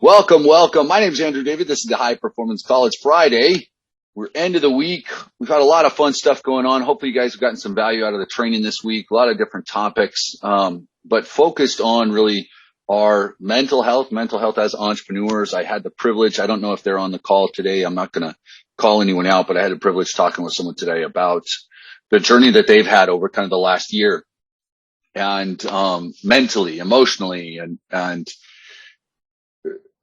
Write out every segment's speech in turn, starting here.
Welcome, welcome. My name is Andrew David. This is the High Performance Call. It's Friday. We're end of the week. We've had a lot of fun stuff going on. Hopefully you guys have gotten some value out of the training this week. A lot of different topics, but focused on really our mental health as entrepreneurs. I had the privilege. I don't know if they're on the call today. I'm not going to call anyone out, but I had the privilege talking with someone today about the journey that they've had over kind of the last year and, mentally, emotionally, and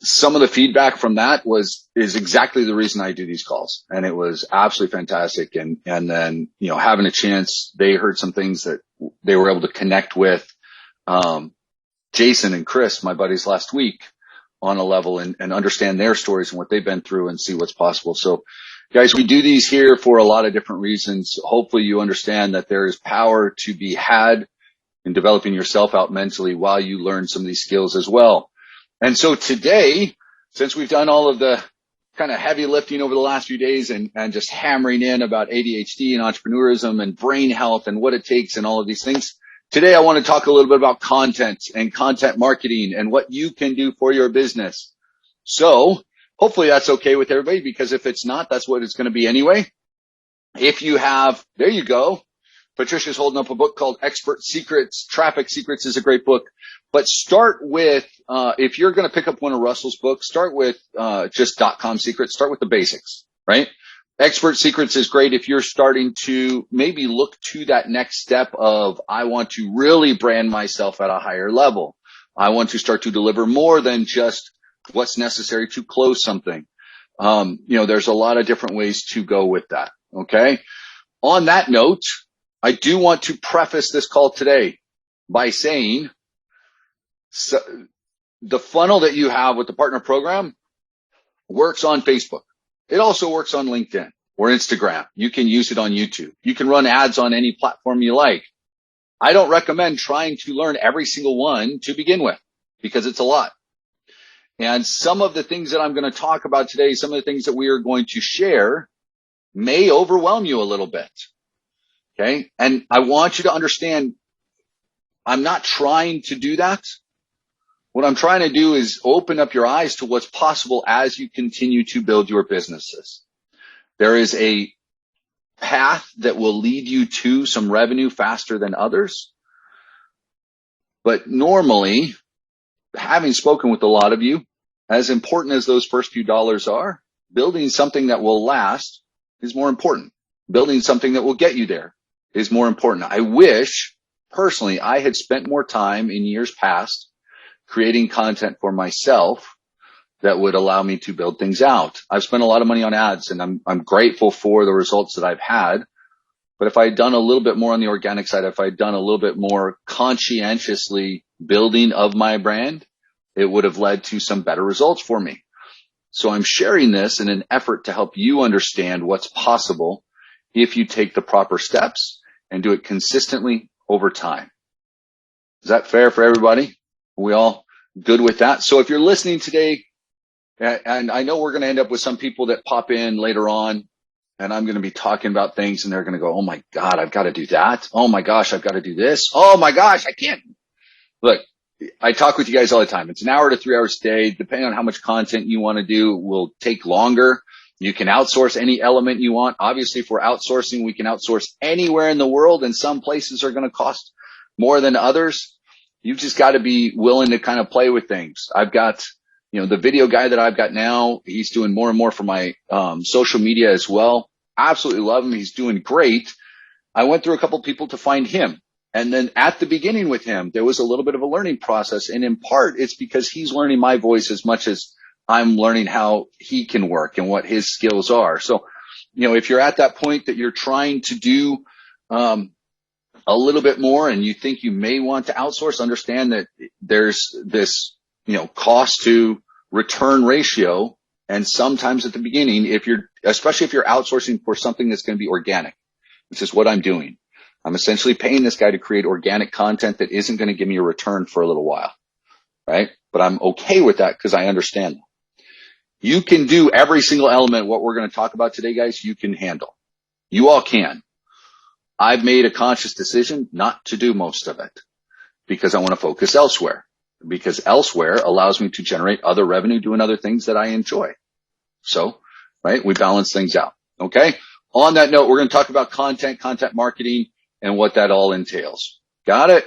some of the feedback from that is exactly the reason I do these calls. And it was absolutely fantastic. And then, having a chance, they heard some things that they were able to connect with, Jason and Chris, my buddies last week on a level and understand their stories and what they've been through and see what's possible. So guys, we do these here for a lot of different reasons. Hopefully you understand that there is power to be had in developing yourself out mentally while you learn some of these skills as well. And so today, since we've done all of the kind of heavy lifting over the last few days and just hammering in about ADHD and entrepreneurism and brain health and what it takes and all of these things, today I want to talk a little bit about content and content marketing and what you can do for your business. So hopefully that's okay with everybody, because if it's not, that's what it's going to be anyway. If you have, there you go. Patricia's holding up a book called Expert Secrets. Traffic Secrets is a great book. But start with, if you're going to pick up one of Russell's books, start with just .com secrets. Start with the basics, right? Expert Secrets is great if you're starting to maybe look to that next step of, I want to really brand myself at a higher level. I want to start to deliver more than just what's necessary to close something. There's a lot of different ways to go with that. Okay. On that note, I do want to preface this call today by saying, so the funnel that you have with the partner program works on Facebook. It also works on LinkedIn or Instagram. You can use it on YouTube. You can run ads on any platform you like. I don't recommend trying to learn every single one to begin with, because it's a lot. And some of the things that I'm going to talk about today, some of the things that we are going to share may overwhelm you a little bit. Okay. And I want you to understand, I'm not trying to do that. What I'm trying to do is open up your eyes to what's possible as you continue to build your businesses. There is a path that will lead you to some revenue faster than others. But normally, having spoken with a lot of you, as important as those first few dollars are, building something that will last is more important. Building something that will get you there is more important. I wish, personally, I had spent more time in years past creating content for myself that would allow me to build things out. I've spent a lot of money on ads, and I'm grateful for the results that I've had. But if I had done a little bit more on the organic side, if I had done a little bit more conscientiously building of my brand, it would have led to some better results for me. So I'm sharing this in an effort to help you understand what's possible if you take the proper steps and do it consistently over time. Is that fair for everybody? Are we all good with that? So if you're listening today, and I know we're going to end up with some people that pop in later on, and I'm going to be talking about things and they're going to go, oh my God, I've got to do that. Oh my gosh, I've got to do this. Oh my gosh, I can't. Look, I talk with you guys all the time. It's an hour to 3 hours a day. Depending on how much content you want to do, will take longer. You can outsource any element you want. Obviously, if we're outsourcing, we can outsource anywhere in the world, and some places are going to cost more than others. You've just got to be willing to kind of play with things. I've got, the video guy that I've got now, he's doing more and more for my social media as well. Absolutely love him. He's doing great. I went through a couple people to find him. And then at the beginning with him, there was a little bit of a learning process. And in part, it's because he's learning my voice as much as I'm learning how he can work and what his skills are. So, if you're at that point that you're trying to do a little bit more and you think you may want to outsource, understand that there's this, cost to return ratio. And sometimes at the beginning, especially if you're outsourcing for something that's going to be organic, which is what I'm doing. I'm essentially paying this guy to create organic content that isn't going to give me a return for a little while, right? But I'm okay with that because I understand that. You can do every single element. What we're going to talk about today, guys, you can handle. You all can. I've made a conscious decision not to do most of it because I want to focus elsewhere. because elsewhere allows me to generate other revenue doing other things that I enjoy. So, right, we balance things out. Okay. On that note, we're going to talk about content marketing, and what that all entails. Got it?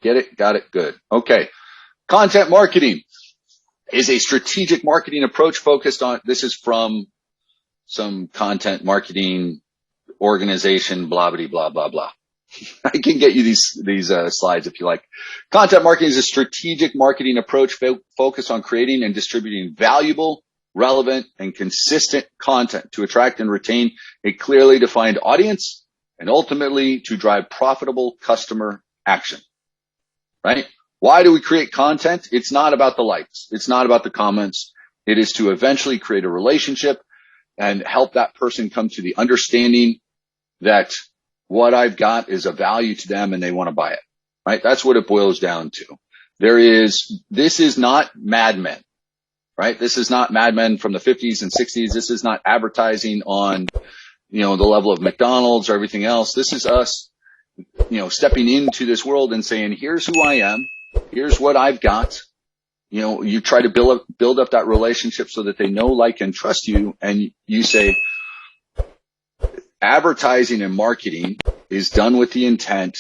Get it? Got it? Good. Okay. Content marketing is a strategic marketing approach focused on, this is from some content marketing organization, blah, blah, blah, blah, blah. I can get you these slides if you like. Content marketing is a strategic marketing approach focused on creating and distributing valuable, relevant, and consistent content to attract and retain a clearly defined audience, and ultimately to drive profitable customer action. Right? Why do we create content? It's not about the likes. It's not about the comments. It is to eventually create a relationship and help that person come to the understanding that what I've got is of value to them and they want to buy it. Right? That's what it boils down to. This is not Mad Men. Right? This is not Mad Men from the 50s and 60s. This is not advertising on, the level of McDonald's or everything else. This is us, stepping into this world and saying, here's who I am. Here's what I've got. You try to build up that relationship so that they know, like, and trust you. And you say, advertising and marketing is done with the intent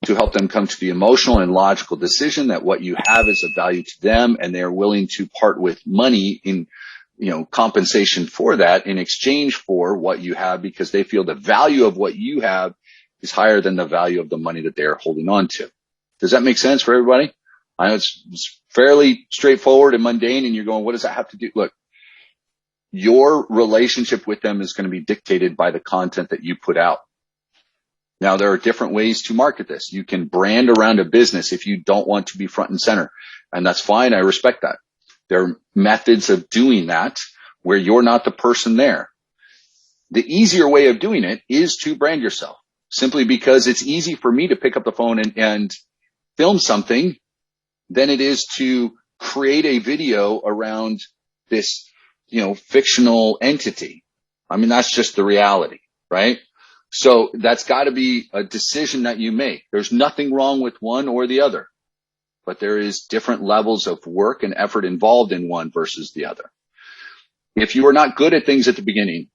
to help them come to the emotional and logical decision that what you have is of value to them, and they're willing to part with money in, compensation for that in exchange for what you have, because they feel the value of what you have is higher than the value of the money that they're holding on to. Does that make sense for everybody? I know it's fairly straightforward and mundane, and you're going, what does that have to do? Look, your relationship with them is going to be dictated by the content that you put out. Now, there are different ways to market this. You can brand around a business if you don't want to be front and center, and that's fine. I respect that. There are methods of doing that where you're not the person there. The easier way of doing it is to brand yourself, simply because it's easy for me to pick up the phone and film something than it is to create a video around this, fictional entity. I mean, that's just the reality, right? So that's got to be a decision that you make. There's nothing wrong with one or the other, but there is different levels of work and effort involved in one versus the other. If you are not good at things at the beginning,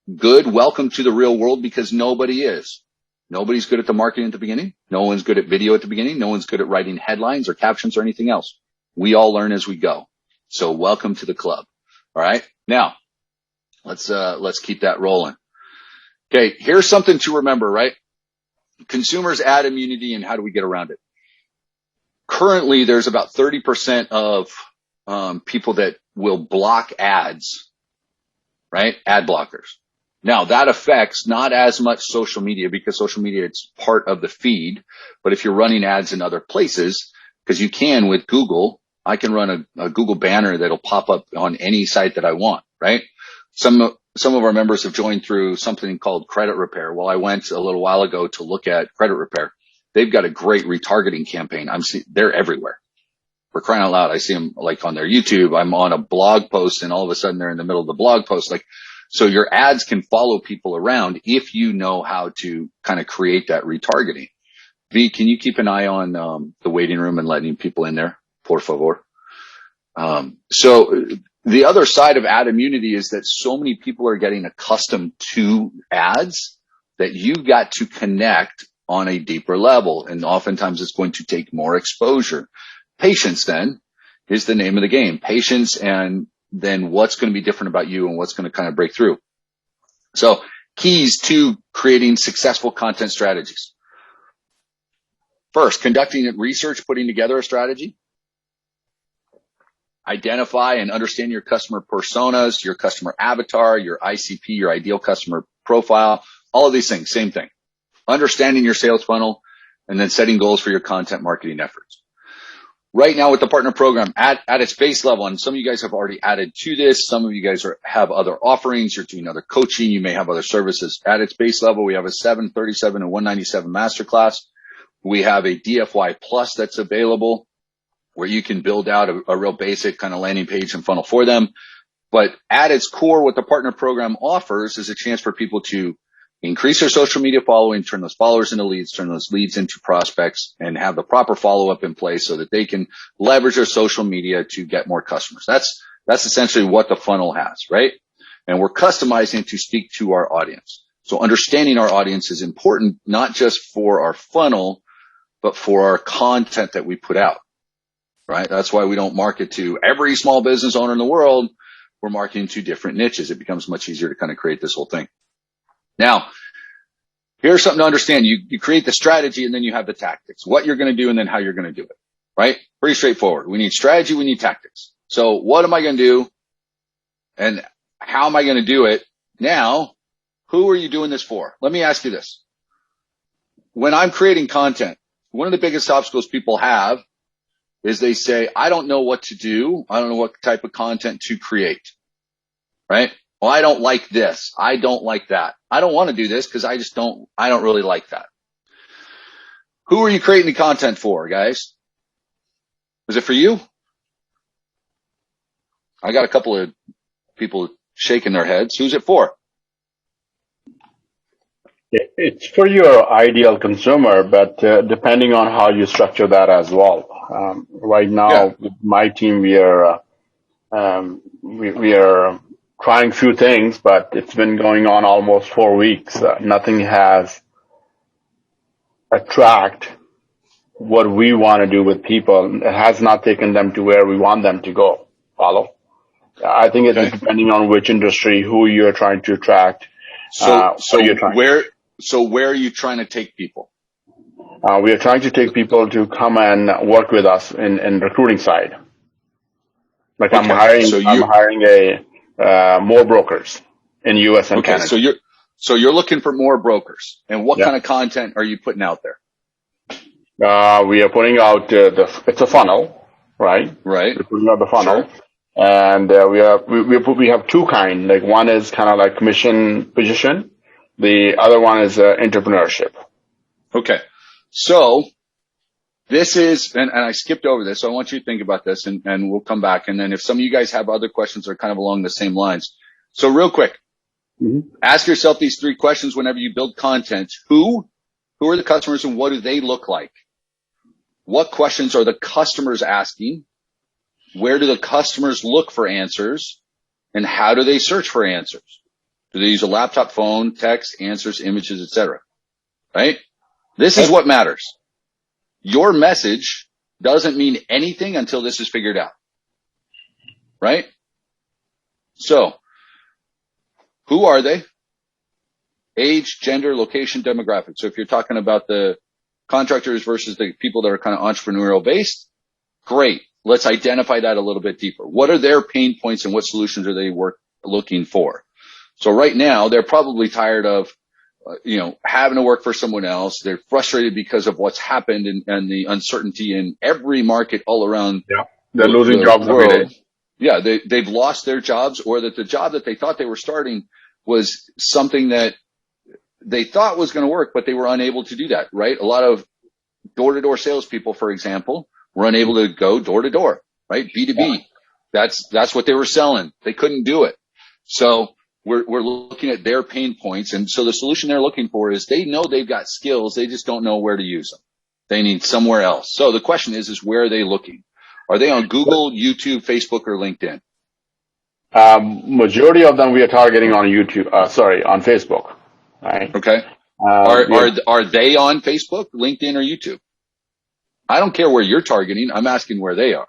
welcome to the real world, because nobody is. Nobody's good at the marketing at the beginning. No one's good at video at the beginning. No one's good at writing headlines or captions or anything else. We all learn as we go. So welcome to the club. All right. Now let's keep that rolling. Okay. Here's something to remember, right? Consumers' ad immunity, and how do we get around it? Currently, there's about 30% of people that will block ads, right? Ad blockers. Now, that affects not as much social media, because social media, it's part of the feed. But if you're running ads in other places, because you can with Google, I can run a Google banner that'll pop up on any site that I want, right? Some of our members have joined through something called credit repair. Well, I went a little while ago to look at credit repair. They've got a great retargeting campaign. They're everywhere. For crying out loud, I see them like on their YouTube. I'm on a blog post, and all of a sudden they're in the middle of the blog post. So your ads can follow people around if you know how to kind of create that retargeting. V, can you keep an eye on the waiting room and letting people in there, por favor? So the other side of ad immunity is that so many people are getting accustomed to ads that you got to connect on a deeper level, and oftentimes it's going to take more exposure. Patience, then, is the name of the game. Patience, and then what's going to be different about you and what's going to kind of break through. So keys to creating successful content strategies. First, conducting research, putting together a strategy. Identify and understand your customer personas, your customer avatar, your ICP, your ideal customer profile, all of these things, same thing. Understanding your sales funnel, and then setting goals for your content marketing efforts. Right now with the partner program at its base level, and some of you guys have already added to this. Some of you guys have other offerings. You're doing other coaching. You may have other services. At its base level, we have a 737 and 197 masterclass. We have a DFY Plus that's available, where you can build out a real basic kind of landing page and funnel for them. But at its core, what the partner program offers is a chance for people to increase their social media following, turn those followers into leads, turn those leads into prospects, and have the proper follow-up in place so that they can leverage their social media to get more customers. That's essentially what the funnel has, right? And we're customizing to speak to our audience. So understanding our audience is important, not just for our funnel, but for our content that we put out, right? That's why we don't market to every small business owner in the world. We're marketing to different niches. It becomes much easier to kind of create this whole thing. Now, here's something to understand. You create the strategy and then you have the tactics, what you're going to do and then how you're going to do it, right? Pretty straightforward. We need strategy. We need tactics. So what am I going to do and how am I going to do it? Now, who are you doing this for? Let me ask you this. When I'm creating content, one of the biggest obstacles people have is they say, I don't know what to do. I don't know what type of content to create, right? Well, I don't like this. I don't like that. I don't want to do this because I don't really like that. Who are you creating the content for, guys? Is it for you? I got a couple of people shaking their heads. Who's it for? It's for your ideal consumer, but depending on how you structure that as well. Right now, with my team, we are trying few things, but it's been going on almost 4 weeks. Nothing has attract what we want to do with people. It has not taken them to where we want them to go. Follow? I think it's depending on which industry, who you're trying to attract. So where are you trying to take people? We are trying to take people to come and work with us in recruiting side. Like I'm hiring more brokers in U.S. and Canada. So you're looking for more brokers. And what kind of content are you putting out there? We are putting out it's a funnel, right? Right. We're putting out the funnel. Sure. And we have two kind. Like one is kind of like commission position. The other one is entrepreneurship. Okay. So this is, and I skipped over this, so I want you to think about this and we'll come back. And then if some of you guys have other questions that are kind of along the same lines. So real quick, ask yourself these 3 questions whenever you build content. Who are the customers and what do they look like? What questions are the customers asking? Where do the customers look for answers? And how do they search for answers? Do they use a laptop, phone, text, answers, images, etc.? Right? This is what matters. Your message doesn't mean anything until this is figured out. Right? So, who are they? Age, gender, location, demographic. So if you're talking about the contractors versus the people that are kind of entrepreneurial based, great. Let's identify that a little bit deeper. What are their pain points and what solutions are they looking for? So right now, they're probably tired of, having to work for someone else. They're frustrated because of what's happened and the uncertainty in every market all around. Yeah. They're losing jobs every day. Yeah. They've lost their jobs, or that the job that they thought they were starting was something that they thought was going to work, but they were unable to do that, right? A lot of door-to-door salespeople, for example, were unable to go door-to-door, right? B2B. That's what they were selling. They couldn't do it. So we're looking at their pain points. And so the solution they're looking for is they know they've got skills. They just don't know where to use them. They need somewhere else. So the question is where are they looking? Are they on Google, YouTube, Facebook, or LinkedIn? Majority of them we are targeting on on Facebook. Right. Okay. Are they on Facebook, LinkedIn, or YouTube? I don't care where you're targeting. I'm asking where they are.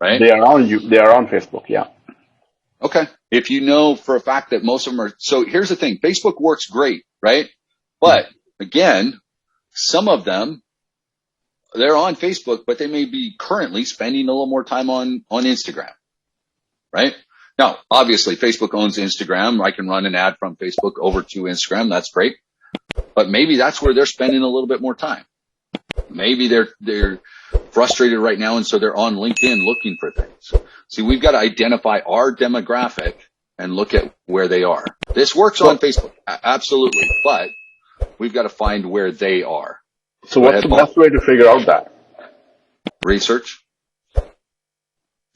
Right. They are on Facebook. Yeah. Okay. If you know for a fact that most of them are, so here's the thing. Facebook works great, right? But again, some of them, they're on Facebook, but they may be currently spending a little more time on Instagram, right? Now, obviously Facebook owns Instagram. I can run an ad from Facebook over to Instagram. That's great. But maybe that's where they're spending a little bit more time. Maybe they're frustrated right now, and so they're on LinkedIn looking for things. See, we've got to identify our demographic and look at where they are. This works on Facebook, absolutely, but we've got to find where they are. So what's the best way to figure out that? Research.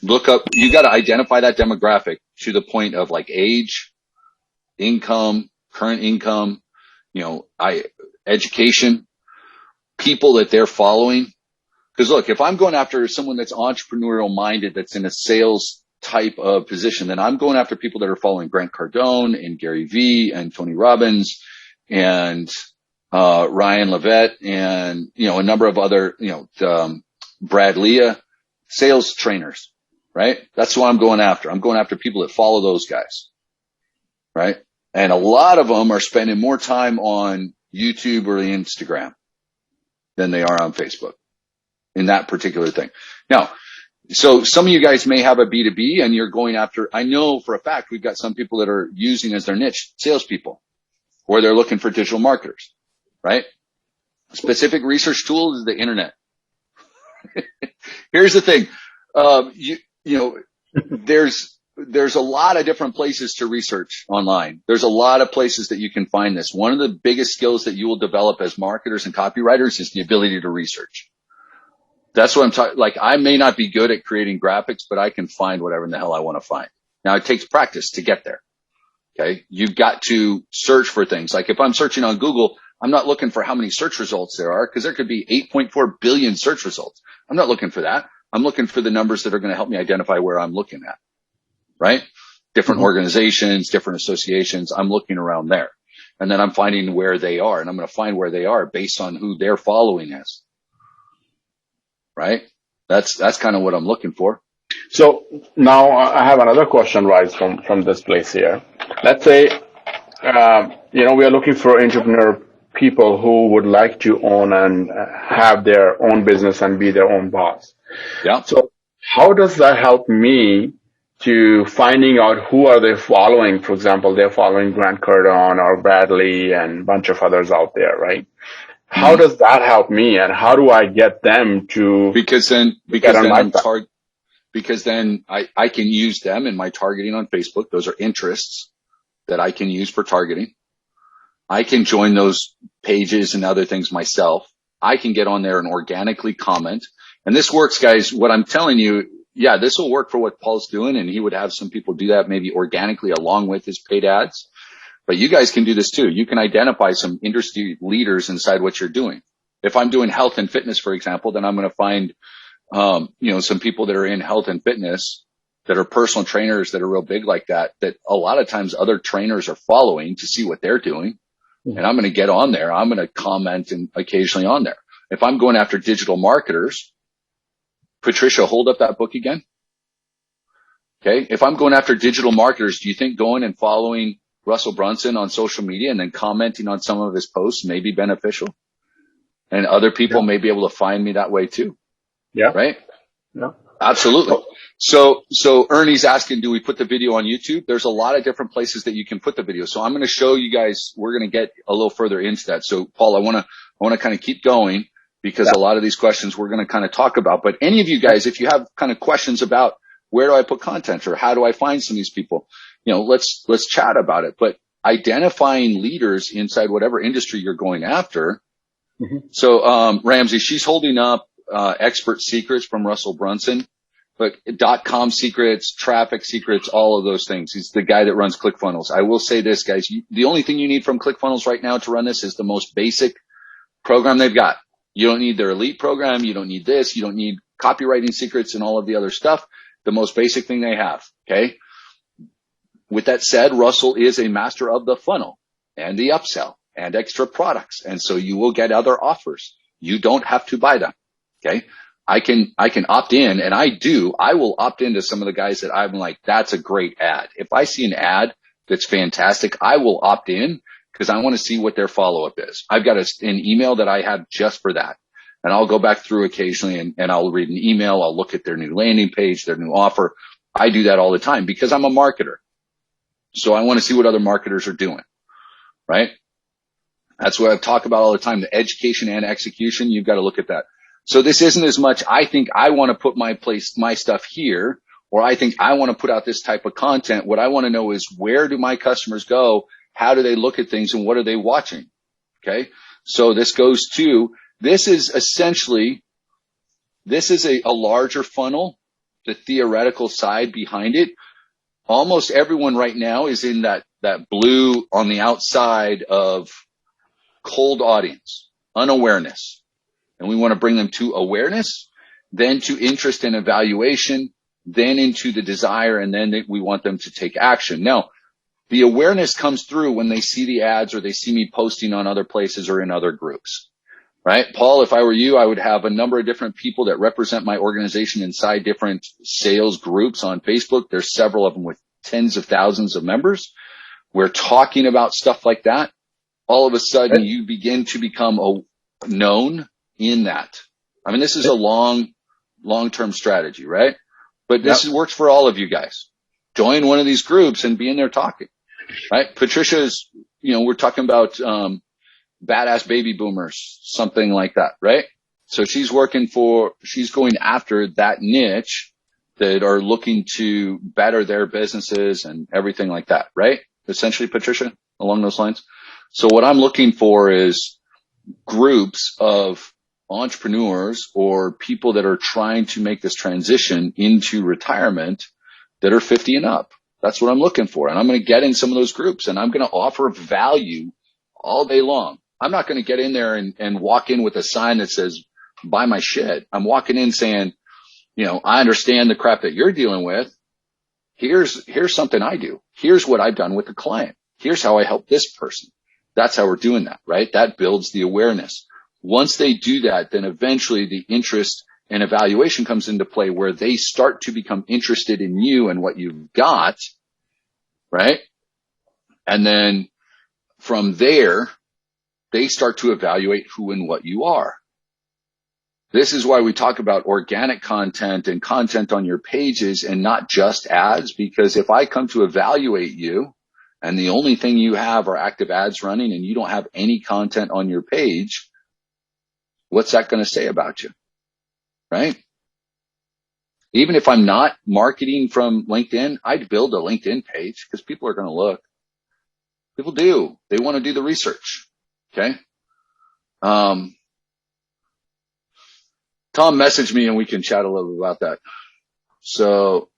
Look up, you got to identify that demographic to the point of like age, income, current income, education, people that they're following. Because look, if I'm going after someone that's entrepreneurial minded, that's in a sales type of position, then I'm going after people that are following Grant Cardone and Gary Vee and Tony Robbins and Ryan Levette and a number of other Brad Leah sales trainers, right? That's who I'm going after. I'm going after people that follow those guys, right? And a lot of them are spending more time on YouTube or Instagram than they are on Facebook in that particular thing. Now, so some of you guys may have a B2B and you're going after, I know for a fact, we've got some people that are using as their niche salespeople, or they're looking for digital marketers, right? Specific research tool is the internet. Here's the thing. There's a lot of different places to research online. There's a lot of places that you can find this. One of the biggest skills that you will develop as marketers and copywriters is the ability to research. That's what I'm talking, like I may not be good at creating graphics, but I can find whatever in the hell I want to find. Now it takes practice to get there. Okay. You've got to search for things. Like if I'm searching on Google, I'm not looking for how many search results there are because there could be 8.4 billion search results. I'm not looking for that. I'm looking for the numbers that are going to help me identify where I'm looking at, right? Different organizations, different associations. I'm looking around there and then I'm finding where they are, and I'm going to find where they are based on who they're following is. Right? That's kind of what I'm looking for. So now I have another question rise from this place here. Let's say, we are looking for entrepreneur people who would like to own and have their own business and be their own boss. Yeah. So how does that help me to finding out who are they following? For example, they're following Grant Cardone or Bradley and a bunch of others out there, right? How does that help me, and how do I get them to? Because then I can use them in my targeting on Facebook. Those are interests that I can use for targeting. I can join those pages and other things myself. I can get on there and organically comment. And this works, guys. What I'm telling you, yeah, this will work for what Paul's doing, and he would have some people do that maybe organically along with his paid ads. But you guys can do this too. You can identify some industry leaders inside what you're doing. If I'm doing health and fitness, for example, then I'm going to find, some people that are in health and fitness that are personal trainers that are real big like that a lot of times other trainers are following to see what they're doing. And I'm going to get on there. I'm going to comment and occasionally on there. If I'm going after digital marketers, Patricia, hold up that book again. Okay. If I'm going after digital marketers, do you think going and following Russell Brunson on social media and then commenting on some of his posts may be beneficial? And other people may be able to find me that way too. Yeah. Right? Yeah. Absolutely. So Ernie's asking, do we put the video on YouTube? There's a lot of different places that you can put the video. So I'm going to show you guys, we're going to get a little further into that. So Paul, I want to kind of keep going because a lot of these questions we're going to kind of talk about. But any of you guys, if you have kind of questions about where do I put content or how do I find some of these people, let's chat about it. But identifying leaders inside whatever industry you're going after. So, Ramsey, she's holding up, expert secrets from Russell Brunson, but .com secrets, traffic secrets, all of those things. He's the guy that runs ClickFunnels. I will say this, guys, the only thing you need from ClickFunnels right now to run this is the most basic program they've got. You don't need their elite program. You don't need this. You don't need copywriting secrets and all of the other stuff. The most basic thing they have. Okay. With that said, Russell is a master of the funnel and the upsell and extra products. And so you will get other offers. You don't have to buy them. Okay. I can opt in, and I will opt into some of the guys that I'm like, that's a great ad. If I see an ad that's fantastic, I will opt in because I want to see what their follow-up is. I've got an email that I have just for that. And I'll go back through occasionally and I'll read an email. I'll look at their new landing page, their new offer. I do that all the time because I'm a marketer. So I want to see what other marketers are doing, right? That's what I talk about all the time. The education and execution, you've got to look at that. So this isn't as much, I think I want to put my stuff here, or I think I want to put out this type of content. What I want to know is where do my customers go? How do they look at things and what are they watching? Okay. So this goes to, this is a larger funnel, the theoretical side behind it. Almost everyone right now is in that blue on the outside of cold audience, unawareness. And we want to bring them to awareness, then to interest and evaluation, then into the desire, and then we want them to take action. Now, the awareness comes through when they see the ads or they see me posting on other places or in other groups, right? Paul, if I were you, I would have a number of different people that represent my organization inside different sales groups on Facebook. There's several of them with tens of thousands of members. We're talking about stuff like that. All of a sudden, you begin to become known in that. I mean, this is a long-term strategy, right? But this works for all of you guys. Join one of these groups and be in there talking. Right? Patricia's, we're talking about, badass baby boomers, something like that, right? So she's going after that niche that are looking to better their businesses and everything like that, right? Essentially, Patricia, along those lines. So what I'm looking for is groups of entrepreneurs or people that are trying to make this transition into retirement that are 50 and up. That's what I'm looking for. And I'm going to get in some of those groups and I'm going to offer value all day long. I'm not going to get in there and walk in with a sign that says, buy my shit. I'm walking in saying, I understand the crap that you're dealing with. Here's something I do. Here's what I've done with the client. Here's how I help this person. That's how we're doing that, right? That builds the awareness. Once they do that, then eventually the interest and evaluation comes into play where they start to become interested in you and what you've got, right? And then from there, they start to evaluate who and what you are. This is why we talk about organic content and content on your pages and not just ads, because if I come to evaluate you and the only thing you have are active ads running and you don't have any content on your page, what's that going to say about you? Right? Even if I'm not marketing from LinkedIn, I'd build a LinkedIn page because people are going to look. People do. They want to do the research. Okay. Tom messaged me and we can chat a little bit about that. So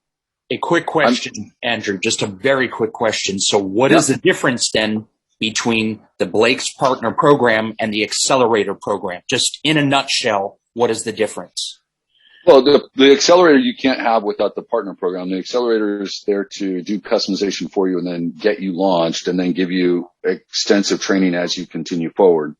a quick question, Andrew, just a very quick question. So what is the difference then between the Blake's Partner Program and the Accelerator Program? Just in a nutshell, what is the difference? Well, the accelerator you can't have without the partner program. The accelerator is there to do customization for you and then get you launched and then give you extensive training as you continue forward.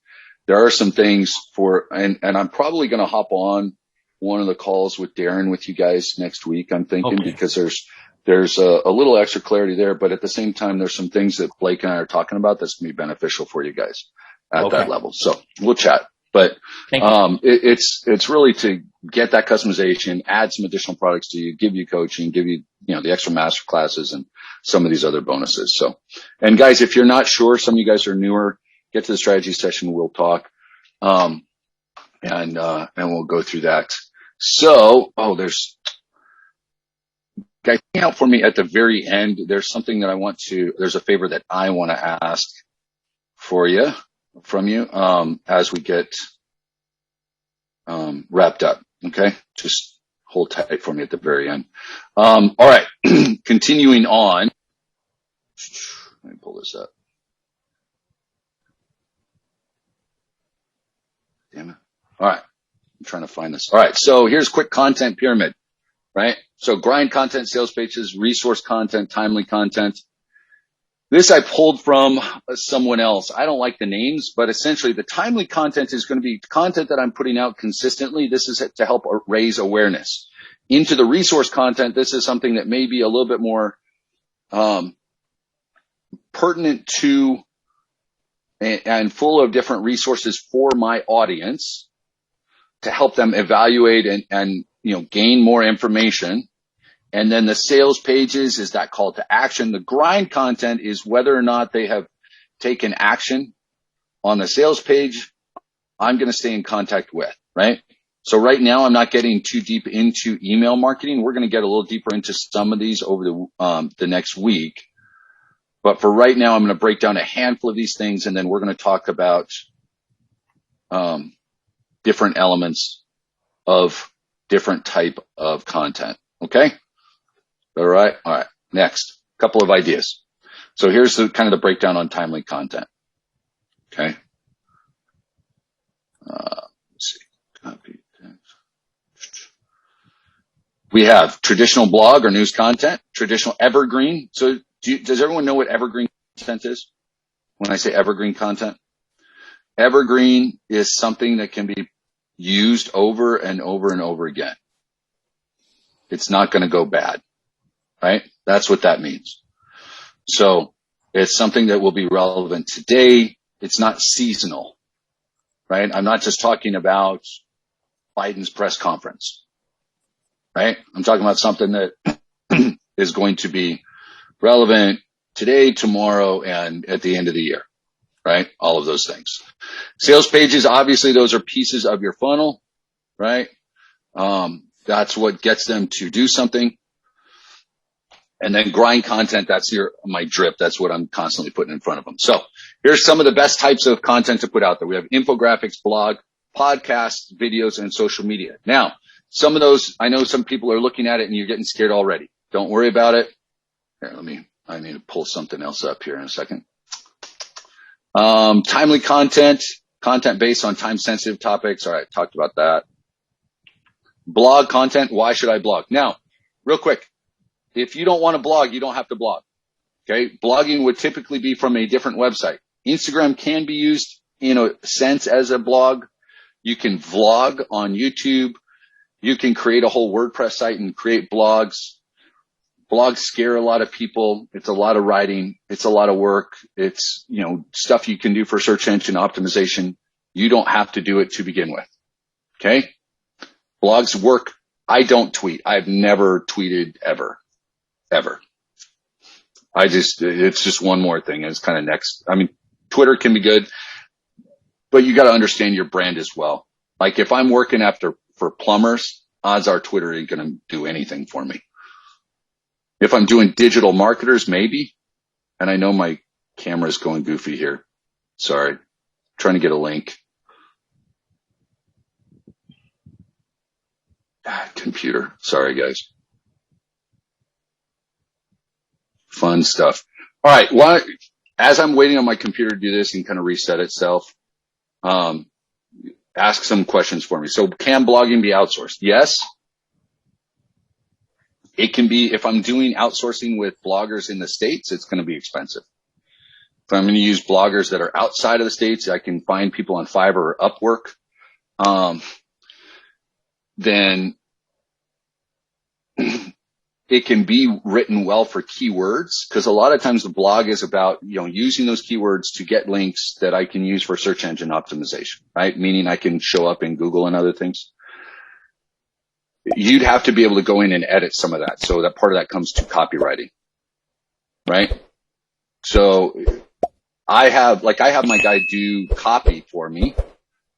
There are some things and I'm probably going to hop on one of the calls with Darren with you guys next week, I'm thinking, because there's a little extra clarity there, but at the same time, there's some things that Blake and I are talking about that's going to be beneficial for you guys at that level. So we'll chat. But it's really to get that customization, add some additional products to you, give you coaching, give you, the extra master classes and some of these other bonuses. So, and guys, if you're not sure, some of you guys are newer, get to the strategy session. We'll talk, and we'll go through that. So, guys, hang out for me at the very end. There's something that there's a favor that I want to ask from you, as we get, wrapped up. Okay. Just hold tight for me at the very end. All right. Continuing on. Let me pull this up. Damn it. All right. I'm trying to find this. All right. So here's quick content pyramid, right? So grind content, sales pages, resource content, timely content. This I pulled from someone else. I don't like the names, but essentially the timely content is going to be content that I'm putting out consistently. This is to help raise awareness. Into the resource content, this is something that may be a little bit more pertinent to and full of different resources for my audience to help them evaluate and gain more information. And then the sales pages is that call to action. The grind content is whether or not they have taken action on the sales page. I'm going to stay in contact with, right? So right now I'm not getting too deep into email marketing. We're going to get a little deeper into some of these over the next week. But for right now, I'm going to break down a handful of these things and then we're going to talk about, different elements of different type of content. Okay. All right. All right. Next, couple of ideas. So here's the kind of the breakdown on timely content. Okay. Let's see. Copy. We have traditional blog or news content, traditional evergreen. So does everyone know what evergreen content is? When I say evergreen content, evergreen is something that can be used over and over and over again. It's not going to go bad, right? That's what that means. So it's something that will be relevant today. It's not seasonal, right? I'm not just talking about Biden's press conference, right? I'm talking about something that is going to be relevant today, tomorrow, and at the end of the year, right? All of those things. Sales pages, obviously, those are pieces of your funnel, right? That's what gets them to do something. And then grind content, that's my drip. That's what I'm constantly putting in front of them. So here's some of the best types of content to put out there. We have infographics, blog, podcasts, videos, and social media. Now, some of those, I know some people are looking at it and you're getting scared already. Don't worry about it. Here, I need to pull something else up here in a second. Timely content based on time-sensitive topics. All right, talked about that. Blog content, why should I blog? Now, real quick, if you don't want to blog, you don't have to blog. Okay, blogging would typically be from a different website. Instagram can be used in a sense as a blog. You can vlog on YouTube. You can create a whole WordPress site and create blogs. Blogs scare a lot of people. It's a lot of writing. It's a lot of work. It's, stuff you can do for search engine optimization. You don't have to do it to begin with. Okay? Blogs work. I don't tweet. I've never tweeted ever. It's just one more thing. It's kind of next. I mean, Twitter can be good, but you got to understand your brand as well. Like if I'm working for plumbers, odds are Twitter ain't going to do anything for me. If I'm doing digital marketers, maybe. And I know my camera's going goofy here. Sorry. Trying to get a link. Computer. Sorry, guys. Fun stuff. All right. As I'm waiting on my computer to do this and kind of reset itself, ask some questions for me. So can blogging be outsourced? Yes. It can be. If I'm doing outsourcing with bloggers in the States, it's going to be expensive. If I'm going to use bloggers that are outside of the States, I can find people on Fiverr or Upwork. Then it can be written well for keywords, because a lot of times the blog is about, using those keywords to get links that I can use for search engine optimization, right? Meaning I can show up in Google and other things. You'd have to be able to go in and edit some of that. So that part of that comes to copywriting, right? So I have my guy do copy for me,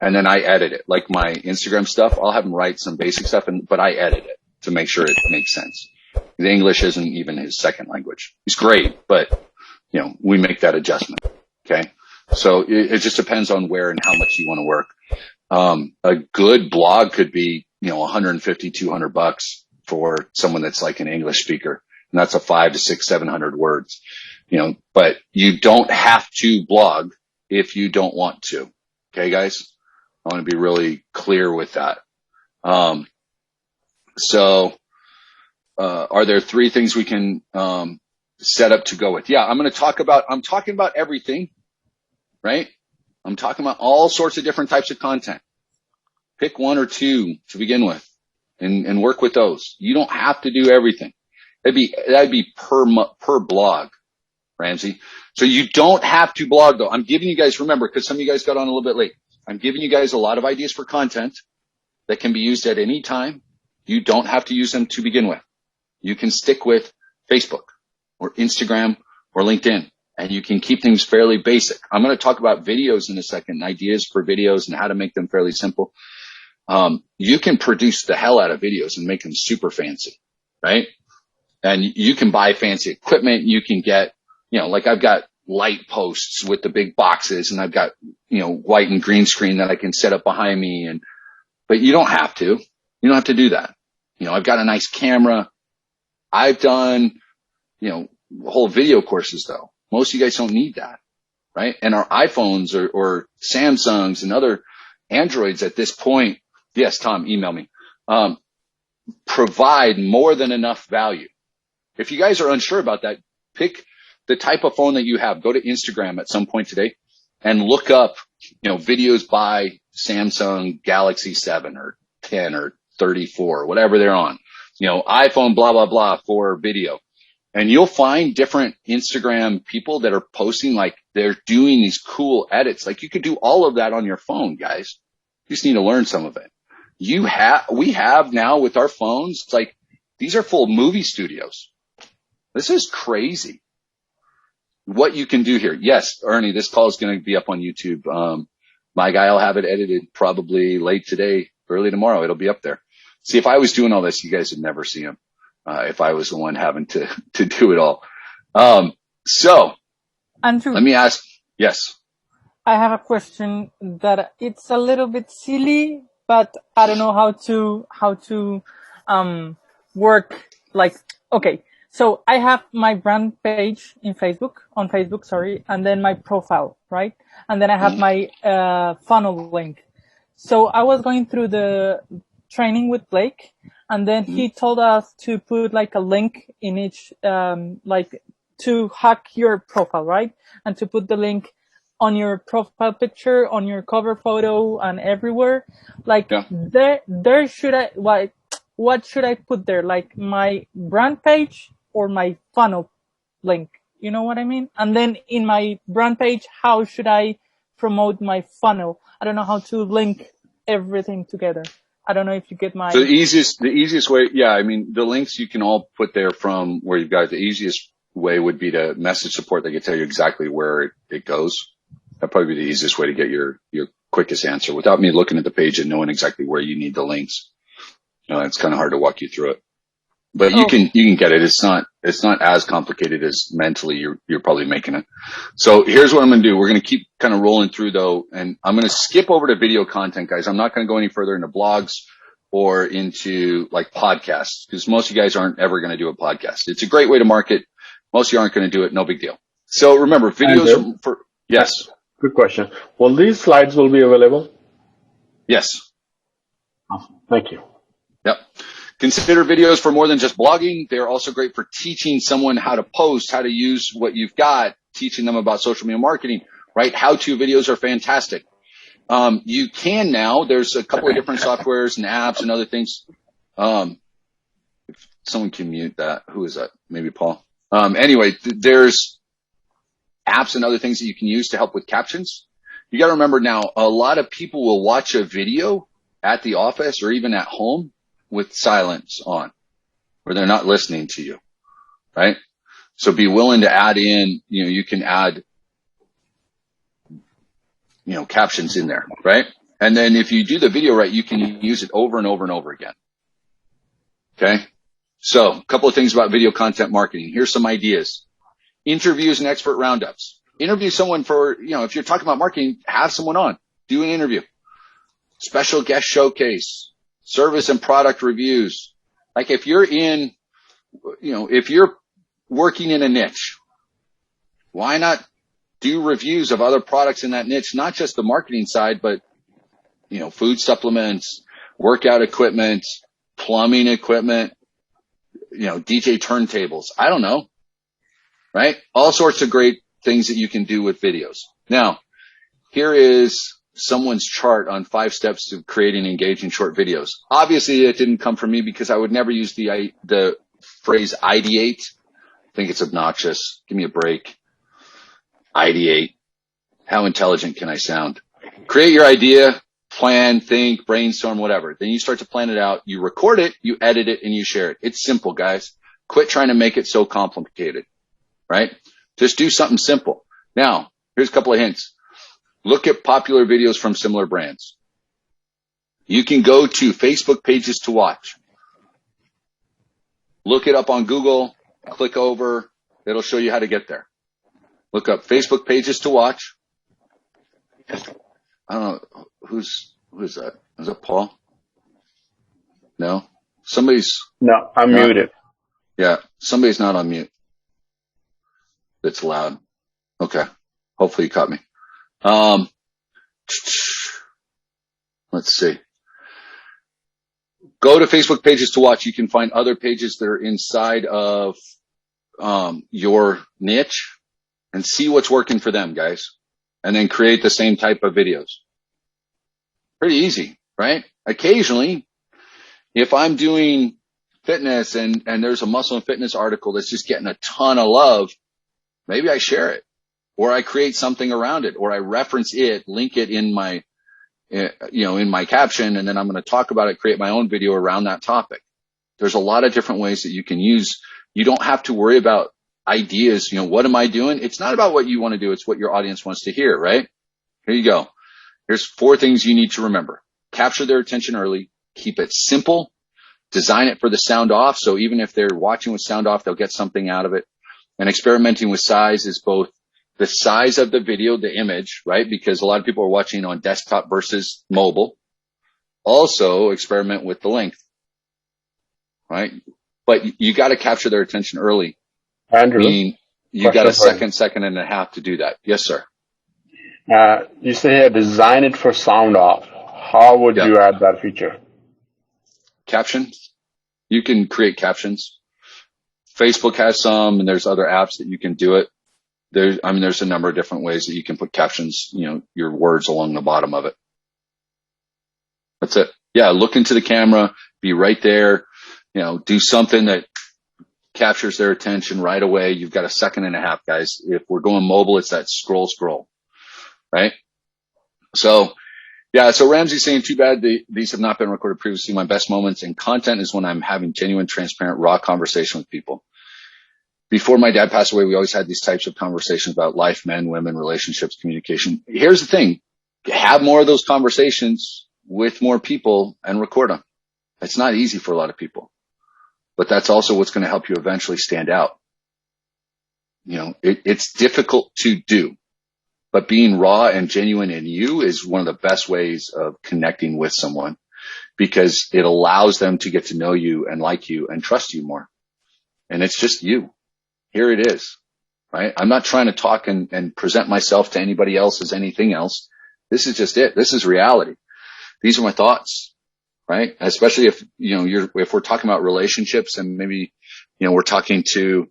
and then I edit it. Like my Instagram stuff, I'll have him write some basic stuff, but I edit it to make sure it makes sense. The English isn't even his second language. He's great, but we make that adjustment. Okay. So it just depends on where and how much you want to work. A good blog could be, $150, $200 for someone that's like an English speaker. And that's a 500 to 600, 700 words, but you don't have to blog if you don't want to. Okay, guys. I want to be really clear with that. Are there 3 things we can set up to go with? Yeah, I'm talking about everything, right? I'm talking about all sorts of different types of content. Pick 1 or 2 to begin with and work with those. You don't have to do everything. That'd be per blog, Ramsey. So you don't have to blog though. I'm giving you guys, remember, because some of you guys got on a little bit late. I'm giving you guys a lot of ideas for content that can be used at any time. You don't have to use them to begin with. You can stick with Facebook or Instagram or LinkedIn, and you can keep things fairly basic. I'm going to talk about videos in a second, ideas for videos and how to make them fairly simple. You can produce the hell out of videos and make them super fancy, right? And you can buy fancy equipment. You can get, like I've got light posts with the big boxes, and I've got, white and green screen that I can set up behind me. But you don't have to. You don't have to do that. I've got a nice camera. I've done, whole video courses though. Most of you guys don't need that, right? And our iPhones or Samsungs and other, Androids at this point, yes, Tom, email me, provide more than enough value. If you guys are unsure about that, pick the type of phone that you have. Go to Instagram at some point today and look up, videos by Samsung Galaxy 7 or 10 or 34, whatever they're on, iPhone, blah, blah, blah for video. And you'll find different Instagram people that are posting, like they're doing these cool edits. Like you could do all of that on your phone, guys. You just need to learn some of it. We have now with our phones, like these are full movie studios. This is crazy what you can do here. Yes, Ernie, this call is going to be up on YouTube. My guy will have it edited probably late today, early tomorrow. It'll be up there. See, if I was doing all this, you guys would never see him. If I was the one having to do it all. So Andrew, let me ask. Yes. I have a question that it's a little bit silly, but I don't know how to work. Like, okay. So I have my brand page on Facebook, and then my profile, right? And then I have my funnel link. So I was going through the training with Blake, and then he told us to put like a link in each, like to hack your profile, right? And to put the link on your profile picture, on your cover photo, and everywhere. Like there should I, like, what should I put there? Like my brand page or my funnel link? You know what I mean? And then in my brand page, how should I promote my funnel? I don't know how to link everything together. I don't know if you get my... So the easiest way, the links you can all put there from where you've got it. The easiest way would be to message support. They can tell you exactly where it goes. That'd probably be the easiest way to get your quickest answer without me looking at the page and knowing exactly where you need the links. It's kind of hard to walk you through it. But you can get it. It's not as complicated as mentally you're probably making it. So here's what I'm going to do. We're going to keep kind of rolling through though, and I'm going to skip over to video content, guys. I'm not going to go any further into blogs or into like podcasts because most of you guys aren't ever going to do a podcast. It's a great way to market. Most of you aren't going to do it. No big deal. So remember, videos yes. Good question. Well, these slides will be available? Yes. Awesome. Thank you. Yep. Consider videos for more than just blogging. They're also great for teaching someone how to post, how to use what you've got, teaching them about social media marketing, right? How-to videos are fantastic. You can now, there's a couple of different softwares and apps and other things. If someone can mute that. Who is that? Maybe Paul. Anyway, there's apps and other things that you can use to help with captions. You got to remember now, a lot of people will watch a video at the office or even at home with silence on, where they're not listening to you, right? So be willing to add in, you can add, captions in there, right? And then if you do the video right, you can use it over and over and over again. Okay. So a couple of things about video content marketing. Here's some ideas. Interviews and expert roundups. Interview someone for, if you're talking about marketing, have someone on, do an interview. Special guest showcase. Service and product reviews. Like if you're if you're working in a niche, why not do reviews of other products in that niche? Not just the marketing side, but, food supplements, workout equipment, plumbing equipment, DJ turntables. I don't know, right? All sorts of great things that you can do with videos. Now, here is someone's chart on 5 steps to creating engaging short videos. Obviously, it didn't come from me because I would never use the phrase ideate. I think it's obnoxious. Give me a break. Ideate. How intelligent can I sound? Create your idea, plan, think, brainstorm, whatever. Then you start to plan it out. You record it, you edit it, and you share it. It's simple, guys. Quit trying to make it so complicated, right? Just do something simple. Now, here's a couple of hints. Look at popular videos from similar brands. You can go to Facebook pages to watch. Look it up on Google, click over. It'll show you how to get there. Look up Facebook pages to watch. I don't know. Who is that? Is that Paul? No? No, I'm muted. Yeah. Somebody's not on mute. That's loud. Okay. Hopefully you caught me. Let's see. Go to Facebook pages to watch. You can find other pages that are inside of your niche and see what's working for them, guys. And then create the same type of videos. Pretty easy, right? Occasionally, if I'm doing fitness and there's a muscle and fitness article that's just getting a ton of love, maybe I share it, or I create something around it, or I reference it, link it in my, in my caption, and then I'm going to talk about it, create my own video around that topic. There's a lot of different ways that you can use. You don't have to worry about ideas. What am I doing? It's not about what you want to do. It's what your audience wants to hear, right? Here you go. Here's 4 things you need to remember. Capture their attention early. Keep it simple. Design it for the sound off. So even if they're watching with sound off, they'll get something out of it. And experimenting with size is both the size of the video, the image, right? Because a lot of people are watching on desktop versus mobile. Also experiment with the length, right? But you got to capture their attention early. Andrew, meaning you got a second and a half to do that. Yes, sir. You say design it for sound off. How would you add that feature? Captions. You can create captions. Facebook has some, and there's other apps that you can do it. There's a number of different ways that you can put captions, your words along the bottom of it. That's it. Yeah. Look into the camera, be right there, do something that captures their attention right away. You've got a second and a half, guys. If we're going mobile, it's that scroll, right? So Ramsey's saying, too bad these have not been recorded previously. My best moments in content is when I'm having genuine, transparent, raw conversation with people. Before my dad passed away, we always had these types of conversations about life, men, women, relationships, communication. Here's the thing. Have more of those conversations with more people and record them. It's not easy for a lot of people, but that's also what's going to help you eventually stand out. It's difficult to do, but being raw and genuine in you is one of the best ways of connecting with someone, because it allows them to get to know you and like you and trust you more. And it's just you. Here it is, right? I'm not trying to talk and present myself to anybody else as anything else. This is just it. This is reality. These are my thoughts, right? Especially if, if we're talking about relationships and maybe, we're talking to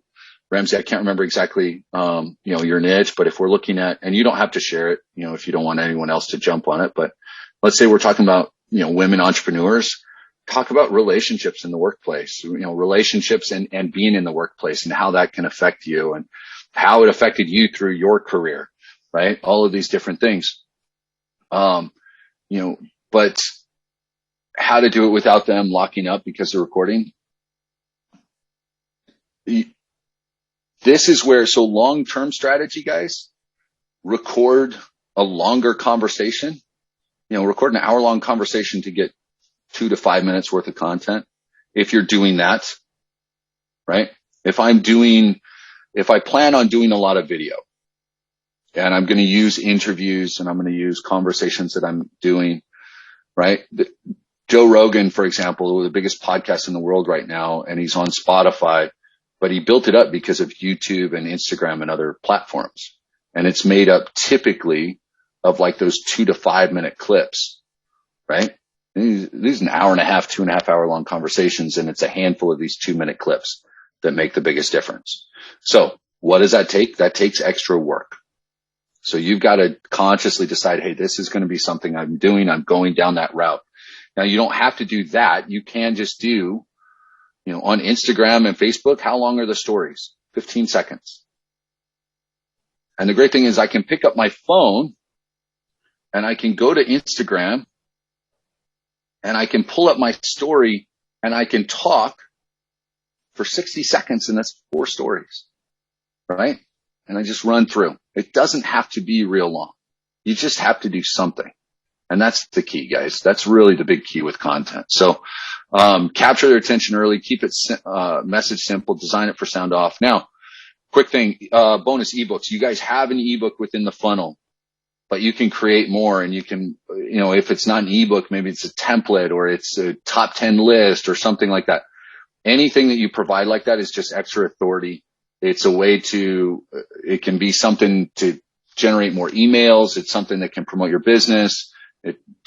Ramsey, I can't remember exactly, your niche, but if we're looking at, and you don't have to share it, if you don't want anyone else to jump on it, but let's say we're talking about, women entrepreneurs. Talk about relationships in the workplace, relationships and being in the workplace and how that can affect you and how it affected you through your career, right? All of these different things. But how to do it without them locking up because they're recording. This is where, so long-term strategy, guys, record a longer conversation, record an hour-long conversation to get 2 to 5 minutes worth of content. If you're doing that, right? If I plan on doing a lot of video and I'm going to use interviews and I'm going to use conversations that I'm doing, right? Joe Rogan, for example, the biggest podcast in the world right now, and he's on Spotify, but he built it up because of YouTube and Instagram and other platforms. And it's made up typically of like those 2 to 5 minute clips, right? These are an hour and a half, 2.5 hour long conversations, and it's a handful of these 2-minute clips that make the biggest difference. So what does that take? That takes extra work. So you've got to consciously decide, hey, this is going to be something I'm doing. I'm going down that route. Now you don't have to do that. You can just do, on Instagram and Facebook, how long are the stories? 15 seconds. And the great thing is I can pick up my phone and I can go to Instagram and I can pull up my story and I can talk for 60 seconds and that's 4 stories, right? And I just run through. It doesn't have to be real long. You just have to do something. And that's the key, guys. That's really the big key with content. So, capture their attention early, keep it, message simple, design it for sound off. Now, quick thing, bonus ebooks. You guys have an ebook within the funnel, but you can create more and you can, if it's not an ebook, maybe it's a template or it's a top 10 list or something like that. Anything that you provide like that is just extra authority. It's a way it can be something to generate more emails. It's something that can promote your business.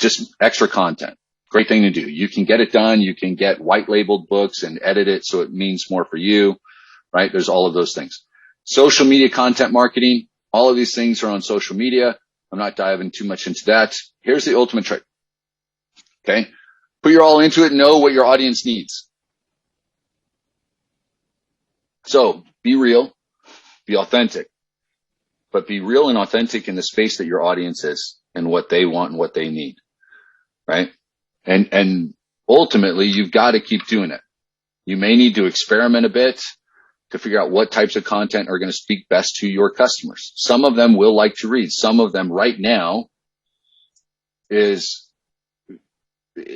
just extra content. Great thing to do. You can get it done. You can get white labeled books and edit it so it means more for you, right? There's all of those things. Social media content marketing. All of these things are on social media. I'm not diving too much into that. Here's the ultimate trick. Okay. Put your all into it. Know what your audience needs. So be real, be authentic, but be real and authentic in the space that your audience is and what they want and what they need. Right. And ultimately you've got to keep doing it. You may need to experiment a bit to figure out what types of content are going to speak best to your customers. Some of them will like to read. Some of them right now is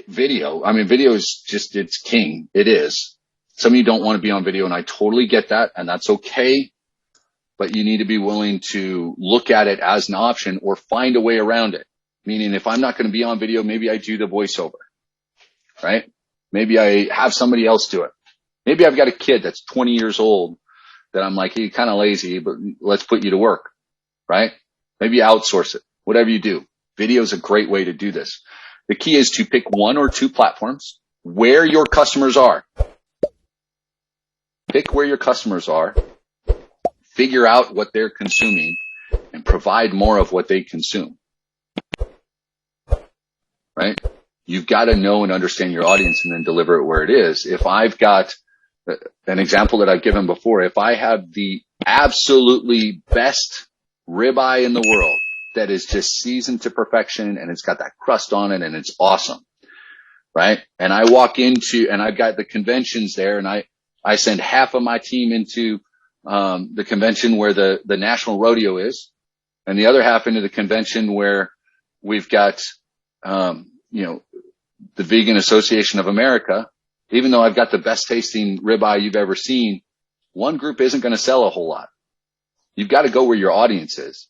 video. I mean, video is just, it's king. It is. Some of you don't want to be on video, and I totally get that, and that's okay. But you need to be willing to look at it as an option or find a way around it. Meaning if I'm not going to be on video, maybe I do the voiceover, right? Maybe I have somebody else do it. Maybe I've got a kid that's 20 years old that I'm like, hey, kind of lazy, but let's put you to work, right? Maybe outsource it, whatever you do. Video is a great way to do this. The key is to pick one or two platforms where your customers are. Pick where your customers are, figure out what they're consuming, and provide more of what they consume. Right? You've got to know and understand your audience and then deliver it where it is. If I've got an example that I've given before, if I have the absolutely best ribeye in the world that is just seasoned to perfection and it's got that crust on it and it's awesome, right? And I walk into, and I've got the conventions there, and I send half of my team into the convention where the national rodeo is, and the other half into the convention where we've got the Vegan Association of America. Even though I've got the best tasting ribeye you've ever seen, one group isn't going to sell a whole lot. You've got to go where your audience is.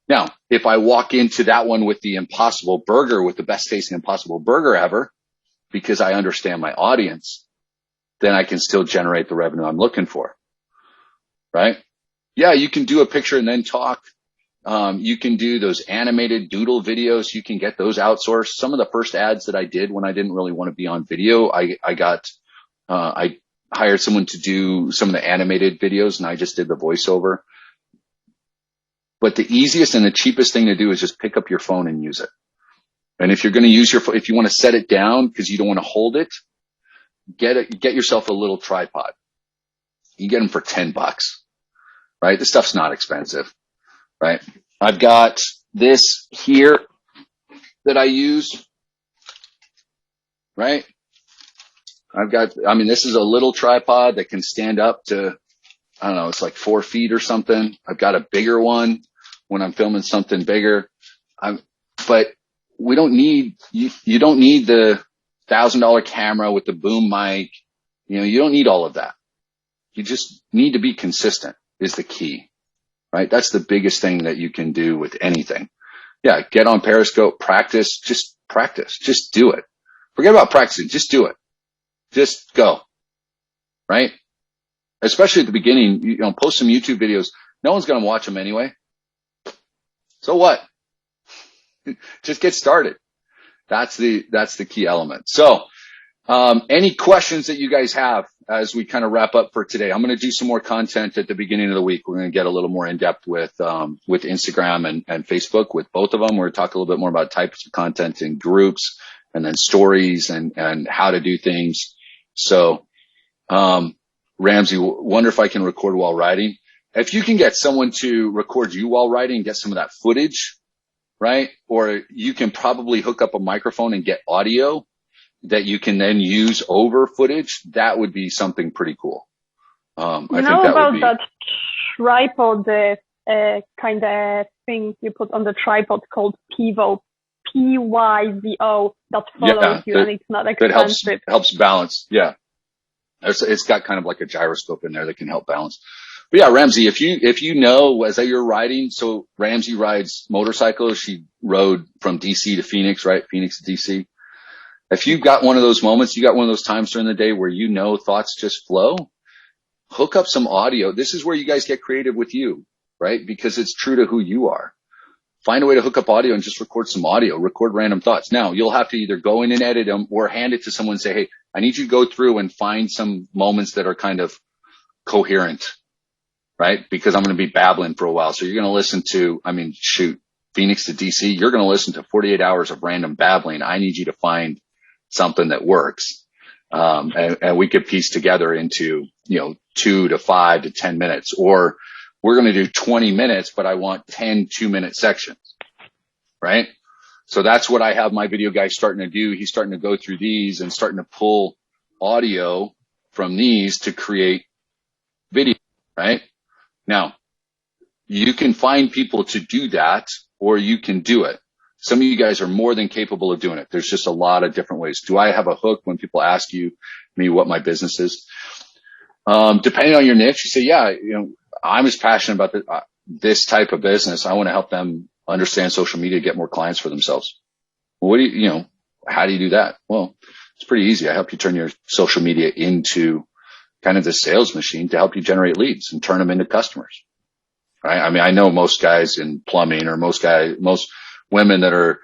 Now, if I walk into that one with the Impossible Burger, with the best tasting Impossible Burger ever, because I understand my audience, then I can still generate the revenue I'm looking for. Right? Yeah, you can do a picture and then talk. You can do those animated doodle videos. You can get those outsourced. Some of the first ads that I did when I didn't really want to be on video, I hired someone to do some of the animated videos, and I just did the voiceover. But the easiest and the cheapest thing to do is just pick up your phone and use it. And if you're going to use your phone, if you want to set it down because you don't want to hold it, get yourself a little tripod. You get them for $10, right? This stuff's not expensive, right? I've got this here that I use, right? This is a little tripod that can stand up to, I don't know, it's like 4 feet or something. I've got a bigger one when I'm filming something bigger. But we don't need, you don't need the $1,000 camera with the boom mic. You don't need all of that. You just need to be consistent is the key, right? That's the biggest thing that you can do with anything. Yeah. Get on Periscope, practice, just do it. Forget about practicing. Just do it. Just go, right? Especially at the beginning, post some YouTube videos. No one's going to watch them anyway. So what? Just get started. That's the key element. So, any questions that you guys have as we kind of wrap up for today? I'm going to do some more content at the beginning of the week. We're going to get a little more in depth with Instagram and Facebook with both of them. We're going to talk a little bit more about types of content in groups and then stories and how to do things. So, Ramsey, wonder if I can record while riding. If you can get someone to record you while riding, get some of that footage, right? Or you can probably hook up a microphone and get audio that you can then use over footage. That would be something pretty cool. I think that would be that tripod, kind of thing you put on the tripod called Pivo, Pyvo, that follows you, and it's not expensive. It helps balance. Yeah. It's got kind of like a gyroscope in there that can help balance. But yeah, Ramsey, if you know, as you're riding, so Ramsey rides motorcycles. She rode from DC to Phoenix, right? Phoenix to DC. If you've got one of those moments, you got one of those times during the day where thoughts just flow, hook up some audio. This is where you guys get creative with you, right? Because it's true to who you are. find a way to hook up audio and just record some audio, record random thoughts. Now you'll have to either go in and edit them or hand it to someone and say, hey, I need you to go through and find some moments that are kind of coherent, right? Because I'm going to be babbling for a while. So you're going to listen to, Phoenix to DC, you're going to listen to 48 hours of random babbling. I need you to find something that works. And we could piece together into, 2 to 5 to 10 minutes, or we're going to do 20 minutes, but I want 10 2-minute sections, right? So that's what I have my video guy starting to do. He's starting to go through these and starting to pull audio from these to create video, right? Now, you can find people to do that, or you can do it. Some of you guys are more than capable of doing it. There's just a lot of different ways. Do I have a hook when people ask me what my business is? Depending on your niche, you say, yeah, I'm as passionate about this type of business. I want to help them understand social media, get more clients for themselves. Well, how do you do that? Well, it's pretty easy. I help you turn your social media into kind of the sales machine to help you generate leads and turn them into customers. Right? I know most guys in plumbing, or most women that are,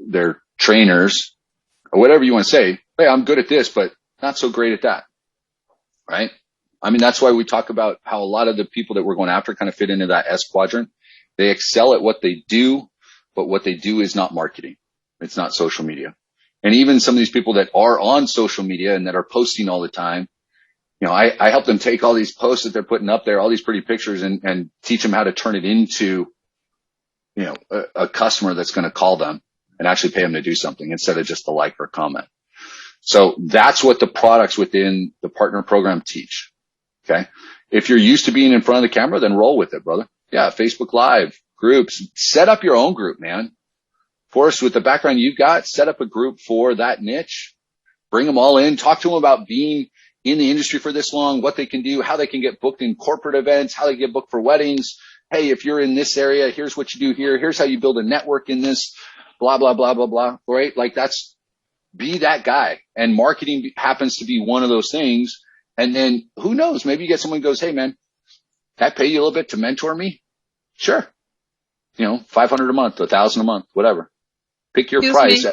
they're trainers or whatever you want to say. Hey, I'm good at this, but not so great at that. Right? That's why we talk about how a lot of the people that we're going after kind of fit into that S quadrant. They excel at what they do, but what they do is not marketing. It's not social media. And even some of these people that are on social media and that are posting all the time, I help them take all these posts that they're putting up there, all these pretty pictures, and teach them how to turn it into, a customer that's going to call them and actually pay them to do something instead of just a like or comment. So that's what the products within the partner program teach. Okay. If you're used to being in front of the camera, then roll with it, brother. Yeah. Facebook Live, groups, set up your own group, man. Forrest, with the background you've got, set up a group for that niche, bring them all in, talk to them about being in the industry for this long, what they can do, how they can get booked in corporate events, how they get booked for weddings. Hey, if you're in this area, here's what you do here. Here's how you build a network in this, blah, blah, blah, blah, blah. Right? Be that guy. And marketing happens to be one of those things. And then who knows? Maybe you get someone who goes, hey man, can I pay you a little bit to mentor me? Sure. $500 a month, $1,000 a month, whatever. Pick your price.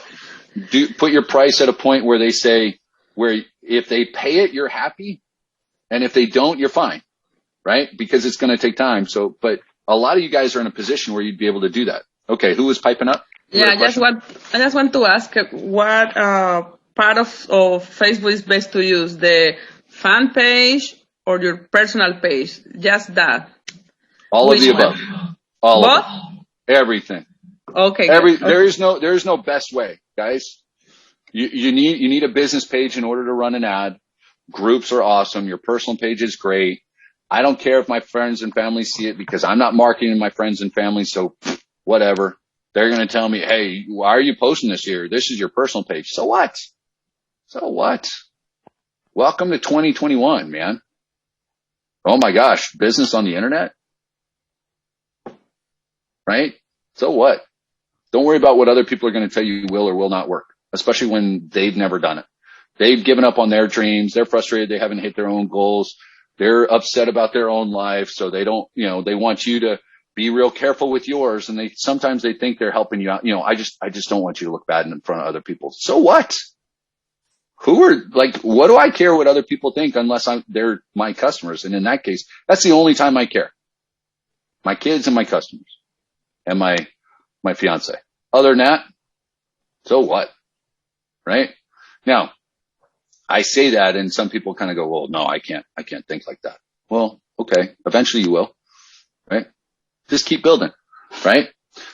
Put your price at a point where they say, where if they pay it, you're happy. And if they don't, you're fine. Right? Because it's going to take time. So, but a lot of you guys are in a position where you'd be able to do that. Okay. Who was piping up? Yeah. I just want to ask what, part of Facebook is best to use, the fan page or your personal page? Just that. All of the above. All of it. Everything. Okay. There is no best way, guys. You need a business page in order to run an ad. Groups are awesome. Your personal page is great. I don't care if my friends and family see it because I'm not marketing my friends and family. So whatever. They're going to tell me, hey, why are you posting this here? This is your personal page. So what? Welcome to 2021, man. Oh my gosh. Business on the internet. Right? So what? Don't worry about what other people are going to tell you will or will not work, especially when they've never done it. They've given up on their dreams. They're frustrated. They haven't hit their own goals. They're upset about their own life. So they don't, they want you to be real careful with yours. And sometimes they think they're helping you out. I just don't want you to look bad in front of other people. So what? What do I care what other people think unless they're my customers? And in that case, that's the only time I care. My kids and my customers and my fiance. Other than that, so what? Right? Now, I say that and some people kind of go, well, no, I can't think like that. Well, okay. Eventually you will, right? Just keep building, right?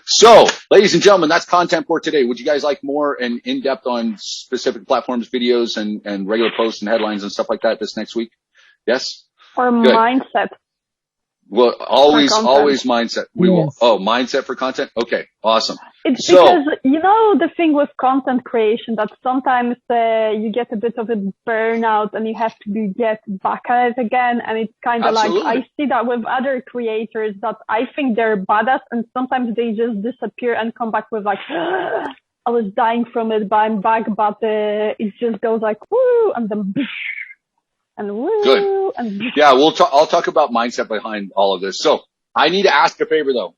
So, ladies and gentlemen, that's content for today. Would you guys like more and in-depth on specific platforms, videos, and regular posts and headlines and stuff like that this next week? Yes? Or Good. mindset. Well, always mindset. We will. Oh, mindset for content. Okay. Awesome. It's because, the thing with content creation that sometimes you get a bit of a burnout and you have to get back at it again. And it's kind of like, I see that with other creators that I think they're badass and sometimes they just disappear and come back with like, I was dying from it, but I'm back, but it just goes like, woo, and then and woo. Good. And yeah, I'll talk about mindset behind all of this. So I need to ask a favor though.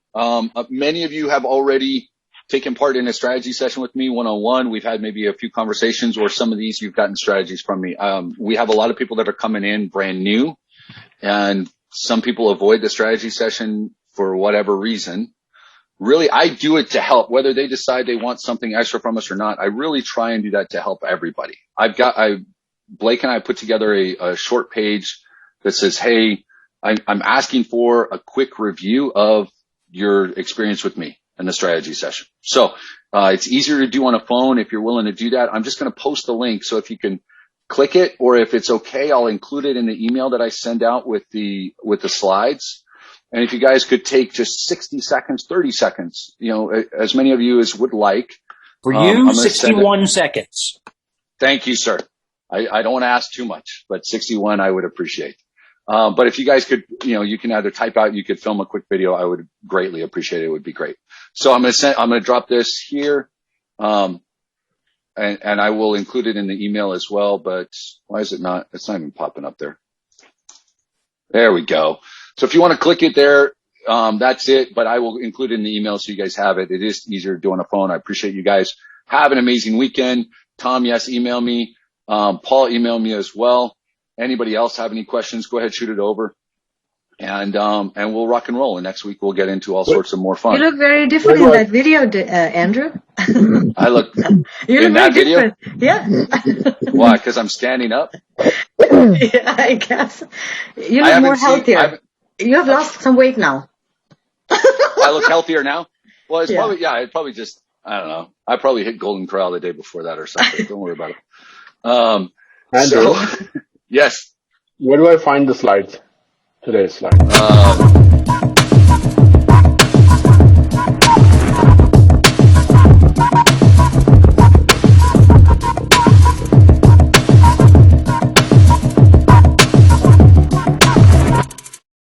Many of you have already taken part in a strategy session with me one-on-one. We've had maybe a few conversations, or some of these you've gotten strategies from me. We have a lot of people that are coming in brand new, and some people avoid the strategy session for whatever reason. Really, I do it to help, whether they decide they want something extra from us or not. I really try and do that to help everybody. Blake and I put together a short page that says, hey, I'm asking for a quick review of your experience with me in the strategy session. So, it's easier to do on a phone if you're willing to do that. I'm just going to post the link. So if you can click it, or if it's okay, I'll include it in the email that I send out with the slides. And if you guys could take just 60 seconds, 30 seconds, as many of you as would like. For you, 61 seconds. Thank you, sir. I don't want to ask too much, but 61 I would appreciate. But if you guys could, you can either type out, you could film a quick video. I would greatly appreciate it. It would be great. So I'm going to drop this here. And I will include it in the email as well, but why is it not? It's not even popping up there. There we go. So if you want to click it there, that's it, but I will include it in the email so you guys have it. It is easier to do on a phone. I appreciate you guys. Have an amazing weekend. Tom, yes, email me. Paul, email me as well. Anybody else have any questions? Go ahead, shoot it over. And we'll rock and roll. And next week we'll get into all sorts of more fun. You look very different in that video, Andrew. I look you in look that very video? Different. Yeah. Why? Because I'm standing up? Yeah, I guess. You look more healthier. You have lost some weight now. I look healthier now? Well, it's probably just, I don't know. I probably hit Golden Corral the day before that or something. Don't worry about it. Andrew, yes. Where do I find the slides? Today's slides.